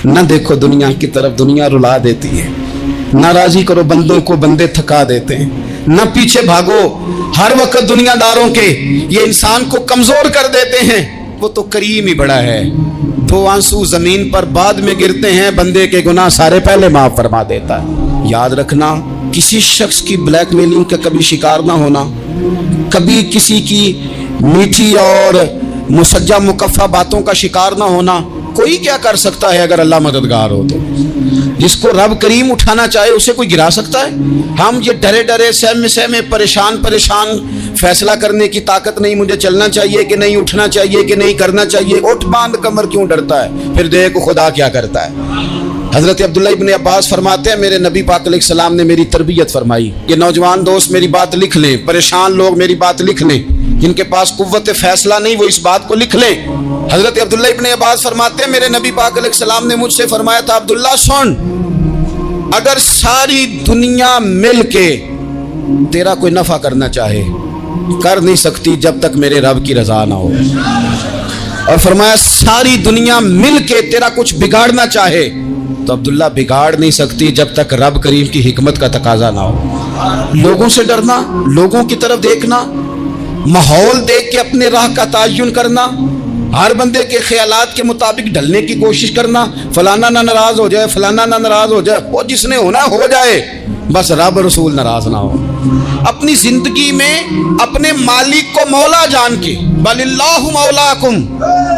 نہ دیکھو دنیا کی طرف، دنیا رلا دیتی ہے، نہ راضی کرو بندوں کو، بندے تھکا دیتے ہیں، نہ پیچھے بھاگو ہر وقت دنیا داروں کے، یہ انسان کو کمزور کر دیتے ہیں۔ وہ تو کریم ہی بڑا ہے، 2 آنسو زمین پر بعد میں گرتے ہیں، بندے کے گناہ سارے پہلے معاف فرما دیتا ہے۔ یاد رکھنا، کسی شخص کی بلیک میلنگ کا کبھی شکار نہ ہونا، کبھی کسی کی میٹھی اور مسجع مکفہ باتوں کا شکار نہ ہونا۔ کوئی کیا کر سکتا ہے اگر اللہ مددگار ہو تو؟ جس کو رب کریم اٹھانا چاہے اسے کوئی گرا سکتا ہے؟ ہم یہ ڈرے ڈرے سہمے سہمے پریشان فیصلہ کرنے کی طاقت نہیں، مجھے چلنا چاہیے کہ نہیں، اٹھنا چاہیے کہ نہیں، کرنا چاہیے، اٹھ باندھ کمر کیوں ڈرتا ہے؟ پھر دیکھ خدا کیا کرتا ہے۔ حضرت عبداللہ ابن عباس فرماتے ہیں میرے نبی پاک علیہ السلام نے میری تربیت فرمائی کہ نوجوان دوست میری بات لکھ لیں، پریشان لوگ میری بات لکھ لیں، جن کے پاس قوت فیصلہ نہیں وہ اس بات کو لکھ لیں۔ حضرت عبداللہ ابن عباس فرماتے ہیں میرے نبی پاک علیہ السلام نے مجھ سے فرمایا تھا، عبداللہ سن، اگر ساری دنیا مل کے تیرا کوئی نفع کرنا چاہے کر نہیں سکتی جب تک میرے رب کی رضا نہ ہو، اور فرمایا ساری دنیا مل کے تیرا کچھ بگاڑنا چاہے تو عبداللہ بگاڑ نہیں سکتی جب تک رب کریم کی حکمت کا تقاضا نہ ہو۔ لوگوں سے ڈرنا، لوگوں کی طرف دیکھنا، ماحول دیکھ کے اپنے راہ کا تعین کرنا، ہر بندے کے خیالات کے مطابق ڈھلنے کی کوشش کرنا، فلانا نہ ناراض ہو جائے، فلانا نہ ناراض ہو جائے، وہ جس نے ہونا ہو جائے، بس رب رسول ناراض نہ ہو۔ اپنی زندگی میں اپنے مالک کو مولا جان کے، بل اللہ مولاکم،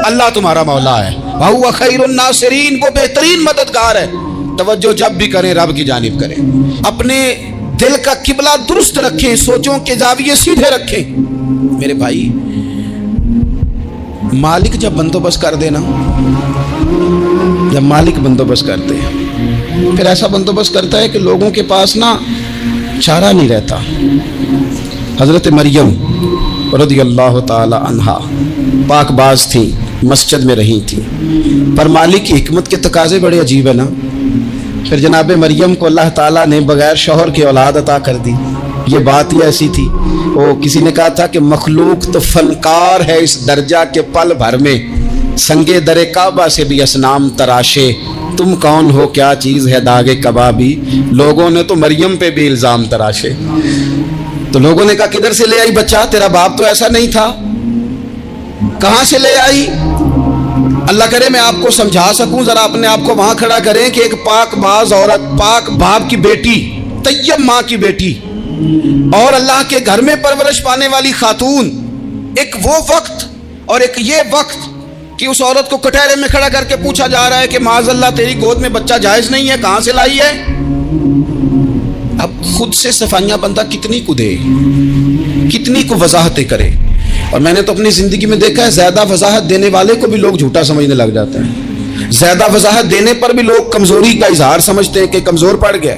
اللہ تمہارا مولا ہے، وہو خیر الناصرین، وہ بہترین مددگار ہے۔ توجہ جب بھی کریں رب کی جانب کریں، اپنے دل کا قبلہ درست رکھیں، سوچوں کے زاویے سیدھے رکھیں۔ میرے بھائی، مالک جب بندوبست کر دے نا، جب مالک بندوبست کرتے ہیں پھر ایسا بندوبست کرتا ہے کہ لوگوں کے پاس نا چارہ نہیں رہتا۔ حضرت مریم رضی اللہ تعالی عنہا پاک باز تھیں، مسجد میں رہی تھیں، پر مالک کی حکمت کے تقاضے بڑے عجیب ہیں نا۔ پھر جناب مریم کو اللہ تعالیٰ نے بغیر شوہر کی اولاد عطا کر دی۔ یہ بات ہی ایسی تھی، وہ کسی نے کہا تھا کہ مخلوق تو فنکار ہے اس درجہ کے پل بھر میں سنگے در کعبہ سے بھی اصنام تراشے، تم کون ہو کیا چیز ہے داغ کبابی، لوگوں نے تو مریم پہ بھی الزام تراشے۔ تو لوگوں نے کہا کدھر سے لے آئی بچہ، تیرا باپ تو ایسا نہیں تھا، کہاں سے لے آئی؟ اللہ کرے میں آپ کو سمجھا سکوں، ذرا اپنے آپ کو وہاں کھڑا کریں کہ ایک پاک باز عورت، پاک باپ کی بیٹی، طیب ماں کی بیٹی، اور اللہ کے گھر میں پرورش پانے والی خاتون، ایک وہ وقت اور ایک یہ وقت کہ اس عورت کو کٹہرے میں کھڑا کر کے پوچھا جا رہا ہے کہ معاذ اللہ تیری گود میں بچہ جائز نہیں ہے، کہاں سے لائی ہے؟ اب خود سے صفائیاں بندہ کتنی کو دے، کتنی کو وضاحتیں کرے۔ اور میں نے تو اپنی زندگی میں دیکھا ہے زیادہ وضاحت دینے والے کو بھی لوگ جھوٹا سمجھنے لگ جاتے ہیں، زیادہ وضاحت دینے پر بھی لوگ کمزوری کا اظہار سمجھتے ہیں کہ کمزور پڑ گیا۔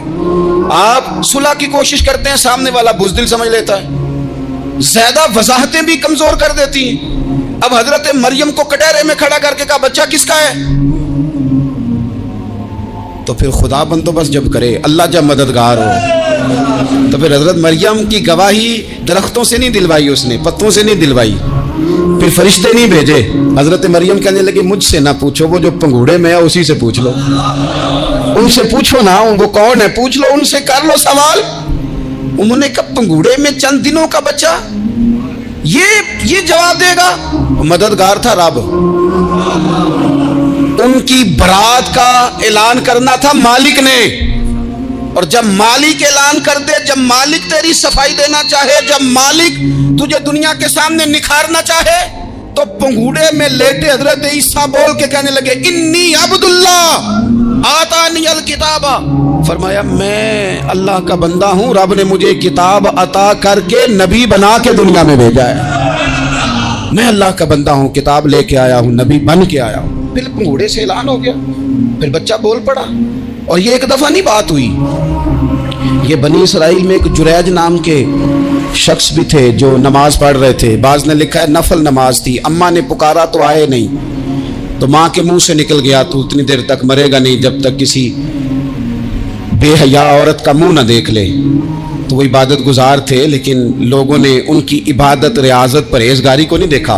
آپ صلح کی کوشش کرتے ہیں، سامنے والا بزدل سمجھ لیتا ہے، زیادہ وضاحتیں بھی کمزور کر دیتی ہیں۔ اب حضرت مریم کو کٹہرے میں کھڑا کر کے کہا بچہ کس کا ہے؟ تو پھر خدا بندوبست جب کرے، اللہ جب مددگار ہو، تو پھر حضرت مریم کی گواہی درختوں سے نہیں دلوائی، اس نے پتوں سے نہیں دلوائی، پھر فرشتے نہیں بھیجے۔ حضرت مریم کہنے لگے مجھ سے نہ پوچھو، وہ جو پنگوڑے میں ہے اسی سے پوچھ لو، ان سے پوچھو نا، وہ کون ہے پوچھ لو، ان سے کر لو سوال۔ انہوں نے کہا پنگوڑے میں چند دنوں کا بچہ، یہ جواب دے گا؟ مددگار تھا رب، ان کی برات کا اعلان کرنا تھا مالک نے، اور جب مالک اعلان کر دے، جب مالک تیری صفائی دینا چاہے، جب مالک تجھے دنیا کے سامنے نکھارنا چاہے، تو پنگوڑے میں لیٹے حضرت عیسیٰ بول کے کہنے لگے انی عبداللہ آتانی الکتاب، فرمایا میں اللہ کا بندہ ہوں، رب نے مجھے کتاب عطا کر کے نبی بنا کے دنیا میں بھیجا ہے، میں اللہ کا بندہ ہوں، کتاب لے کے آیا ہوں، نبی بن کے آیا ہوں۔ پھر پنگوڑے سے اعلان ہو گیا، پھر بچہ بول پڑا۔ اور یہ ایک دفعہ نہیں بات ہوئی، یہ بنی اسرائیل میں ایک جریج نام کے شخص بھی تھے جو نماز پڑھ رہے تھے، بعض نے لکھا ہے نفل نماز تھی، اماں نے پکارا تو آئے نہیں، تو ماں کے منہ سے نکل گیا تو اتنی دیر تک مرے گا نہیں جب تک کسی بے حیا عورت کا منہ نہ دیکھ لے۔ تو وہ عبادت گزار تھے، لیکن لوگوں نے ان کی عبادت، ریاضت، پرہیزگاری کو نہیں دیکھا،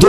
2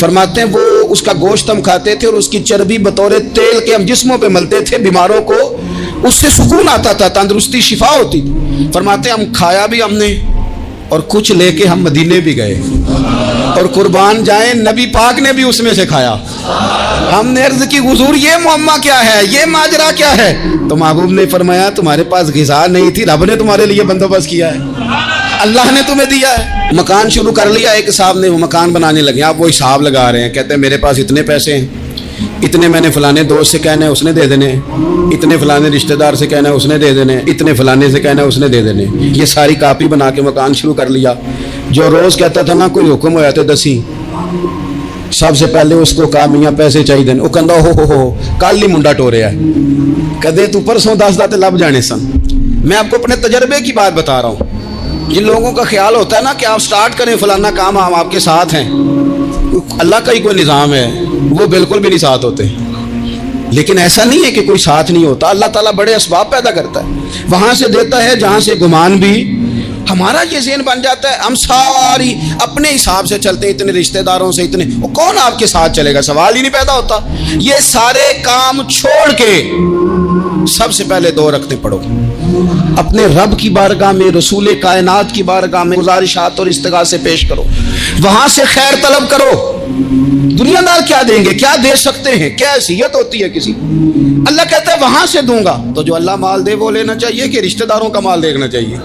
فرماتے ہیں وہ اس کا گوشت ہم کھاتے تھے اور اس کی چربی بطور تیل کے ہم جسموں پہ ملتے تھے، بیماروں کو اس سے سکون آتا تھا، تندرستی شفا ہوتی تھی۔ فرماتے ہیں ہم کھایا بھی ہم نے اور کچھ لے کے ہم مدینے بھی گئے، اور قربان جائیں نبی پاک نے بھی اس میں سے کھایا۔ ہم نے عرض کی حضور یہ معمہ کیا ہے، یہ ماجرا کیا ہے؟ تو محبوب نے فرمایا تمہارے پاس غذا نہیں تھی، رب نے تمہارے لیے بندوبست کیا ہے، اللہ نے تمہیں دیا ہے۔ مکان شروع کر لیا، ایک صاحب نے وہ مکان بنانے لگے، آپ وہ حساب لگا رہے ہیں، کہتے ہیں میرے پاس اتنے پیسے ہیں، اتنے میں نے فلانے دوست سے کہنا ہے اس نے دے دینے، اتنے فلانے رشتہ دار سے کہنا ہے اس نے دے دینے، اتنے فلانے سے کہنا ہے اس نے دے دینے۔ یہ ساری کاپی بنا کے مکان شروع کر لیا۔ جو روز کہتا تھا نا کوئی حکم ہوا تو دسی، سب سے پہلے اس کو کہا میاں پیسے چاہیے دین، وہ کہندا ہو کل ہی منڈا ٹوریا ہے، کدے تو پرسوں دس داتے لب جانے سن۔ میں آپ کو اپنے تجربے کی بات بتا رہا ہوں۔ جن لوگوں کا خیال ہوتا ہے نا کہ آپ سٹارٹ کریں فلانا کام، ہم آپ کے ساتھ ہیں، اللہ کا ہی کوئی نظام ہے، وہ بالکل بھی نہیں ساتھ ہوتے۔ لیکن ایسا نہیں ہے کہ کوئی ساتھ نہیں ہوتا، اللہ تعالیٰ بڑے اسباب پیدا کرتا ہے، وہاں سے دیتا ہے جہاں سے گمان بھی۔ ہمارا یہ ذہن بن جاتا ہے ہم ساری اپنے حساب سے چلتے ہیں، اتنے رشتہ داروں سے اتنے، وہ کون آپ کے ساتھ چلے گا، سوال ہی نہیں پیدا ہوتا۔ یہ سارے کام چھوڑ کے سب سے پہلے 2 رکعتیں پڑھو، اپنے رب کی بارگاہ میں، رسول کائنات کی بارگاہ میں گزارشات اور استغاثے پیش کرو، وہاں سے خیر طلب کرو۔ دنیا دار کیا دیں گے، کیا دے سکتے ہیں، کیا حیثیت ہوتی ہے کسی، اللہ کہتا ہے وہاں سے دوں گا۔ تو جو اللہ مال دے وہ لینا چاہیے کہ رشتہ داروں کا مال دیکھنا چاہیے؟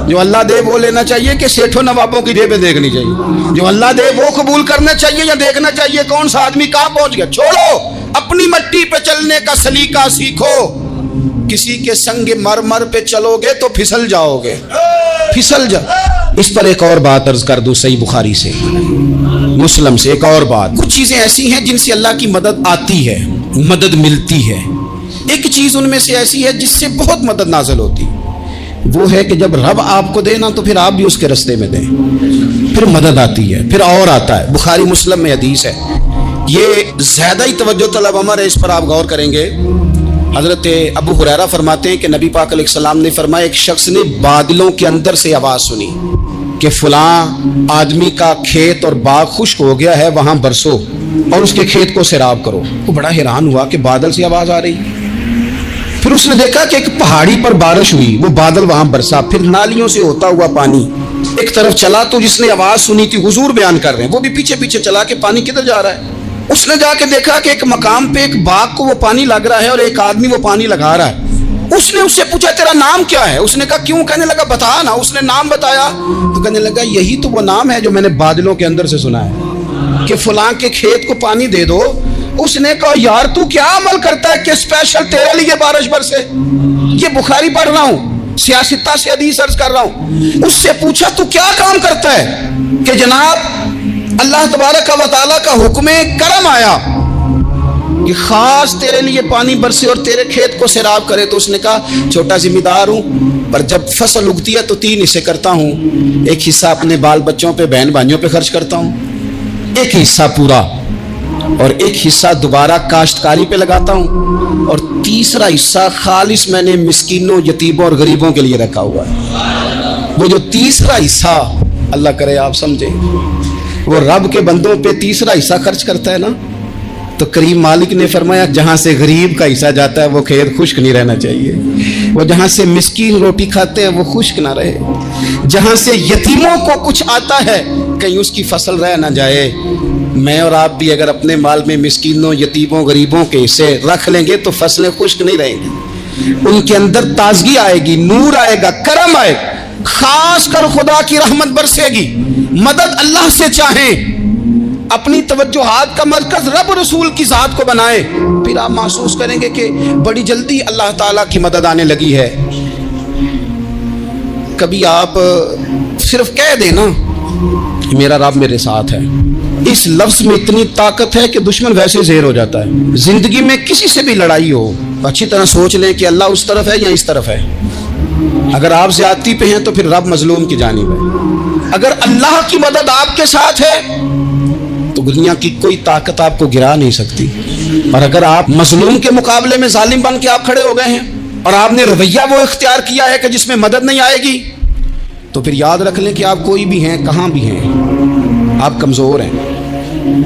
جو اللہ دے وہ لینا چاہیے کہ سیٹھوں نوابوں کی جیبیں دیکھنی چاہیے؟ جو اللہ دے وہ قبول کرنا چاہیے یا دیکھنا چاہیے کون سا آدمی کہاں پہنچ گیا؟ چھوڑو، اپنی مٹی پہ چلنے کا سلیقہ سیکھو۔ کسی کے سنگ مرمر پہ چلو گے تو پھسل جاؤ گے، پھسل جاؤ۔ اس پر ایک اور بات عرض کر دوں، صحیح بخاری سے، مسلم سے ایک اور بات۔ کچھ چیزیں ایسی ہیں جن سے اللہ کی مدد آتی ہے، مدد ملتی ہے۔ ایک چیز ان میں سے ایسی ہے جس سے بہت مدد نازل ہوتی، وہ ہے کہ جب رب آپ کو دے نا تو پھر آپ بھی اس کے رستے میں دیں، پھر مدد آتی ہے، پھر اور آتا ہے۔ بخاری مسلم میں حدیث ہے، یہ زیادہ ہی توجہ طلب امر ہے، اس پر آپ غور کریں گے۔ حضرت ابو ہریرہ فرماتے ہیں کہ نبی پاک علیہ السلام نے فرمایا ایک شخص نے بادلوں کے اندر سے آواز سنی کہ فلاں آدمی کا کھیت اور باغ خشک ہو گیا ہے، وہاں برسو اور اس کے کھیت کو سیراب کرو۔ وہ بڑا حیران ہوا کہ بادل سے آواز آ رہی۔ پھر اس نے دیکھا کہ ایک پہاڑی پر بارش ہوئی، وہ بادل وہاں برسا، پھر نالیوں سے ہوتا ہوا پانی ایک طرف چلا۔ تو جس نے آواز سنی تھی، حضور بیان کر رہے ہیں، وہ بھی پیچھے پیچھے چلا کہ پانی کدھر جا رہا ہے۔ اس نے جا کے دیکھا کہ ایک مقام پہ ایک باغ کو وہ پانی لگ رہا ہے اور ایک آدمی وہ پانی لگا رہا ہے۔ اس نے اس سے پوچھا تیرا نام کیا ہے؟ اس نے کہا کیوں؟ کہنے لگا بتا نا۔ اس نے نام بتایا تو کہنے لگا یہی تو وہ نام ہے جو میں نے بادلوں کے اندر سے سنا ہے کہ فلاں کے کھیت کو پانی دے دو۔ اس نے کہا یار تو کیا عمل کرتا ہے کہ اسپیشل تیرے لیے بارش برسے؟ یہ بخاری پڑھ رہا ہوں، سیاستہ سے حدیث عرض کر رہا ہوں۔ اس سے پوچھا تو کیا کام کرتا ہے کہ جناب اللہ تبارک و تعالیٰ کا حکم کرم آیا کہ خاص تیرے لیے پانی برسے اور تیرے کھیت کو سیراب کرے؟ تو اس نے کہا چھوٹا ذمہ دار ہوں، پر جب فصل اگتی ہے تو 3 حصے کرتا ہوں، ایک حصہ اپنے بال بچوں پہ، بہن بھائیوں پہ خرچ کرتا ہوں، ایک حصہ پورا، اور ایک حصہ دوبارہ کاشتکاری پہ لگاتا ہوں، اور تیسرا حصہ خالص میں نے مسکینوں، یتیموں اور غریبوں کے لیے رکھا ہوا ہے۔ وہ جو تیسرا حصہ، اللہ کرے آپ سمجھے، وہ رب کے بندوں پہ تیسرا حصہ خرچ کرتا ہے نا، تو کریم مالک نے فرمایا جہاں سے غریب کا حصہ جاتا ہے وہ کھیت خشک نہیں رہنا چاہیے، وہ جہاں سے مسکین روٹی کھاتے ہیں وہ خشک نہ رہے، جہاں سے یتیموں کو کچھ آتا ہے کہیں اس کی فصل رہ نہ جائے۔ میں اور آپ بھی اگر اپنے مال میں مسکینوں، یتیموں، غریبوں کے حصے رکھ لیں گے تو فصلیں خشک نہیں رہیں گی، ان کے اندر تازگی آئے گی، نور آئے گا، کرم آئے گا، خاص کر خدا کی رحمت برسے گی۔ مدد اللہ سے چاہیں، اپنی توجہات کا مرکز رب رسول کی ذات کو بنائیں، پھر آپ محسوس کریں گے کہ بڑی جلدی اللہ تعالیٰ کی مدد آنے لگی ہے۔ کبھی آپ صرف کہہ دیں نا میرا رب میرے ساتھ ہے، اس لفظ میں اتنی طاقت ہے کہ دشمن ویسے زیر ہو جاتا ہے۔ زندگی میں کسی سے بھی لڑائی ہو، اچھی طرح سوچ لیں کہ اللہ اس طرف ہے یا اس طرف ہے۔ اگر آپ زیادتی پہ ہیں تو پھر رب مظلوم کی جانب ہے۔ اگر اللہ کی مدد آپ کے ساتھ ہے تو دنیا کی کوئی طاقت آپ کو گرا نہیں سکتی، اور اگر آپ مظلوم کے مقابلے میں ظالم بن کے آپ کھڑے ہو گئے ہیں اور آپ نے رویہ وہ اختیار کیا ہے کہ جس میں مدد نہیں آئے گی، تو پھر یاد رکھ لیں کہ آپ کوئی بھی ہیں، کہاں بھی ہیں، آپ کمزور ہیں۔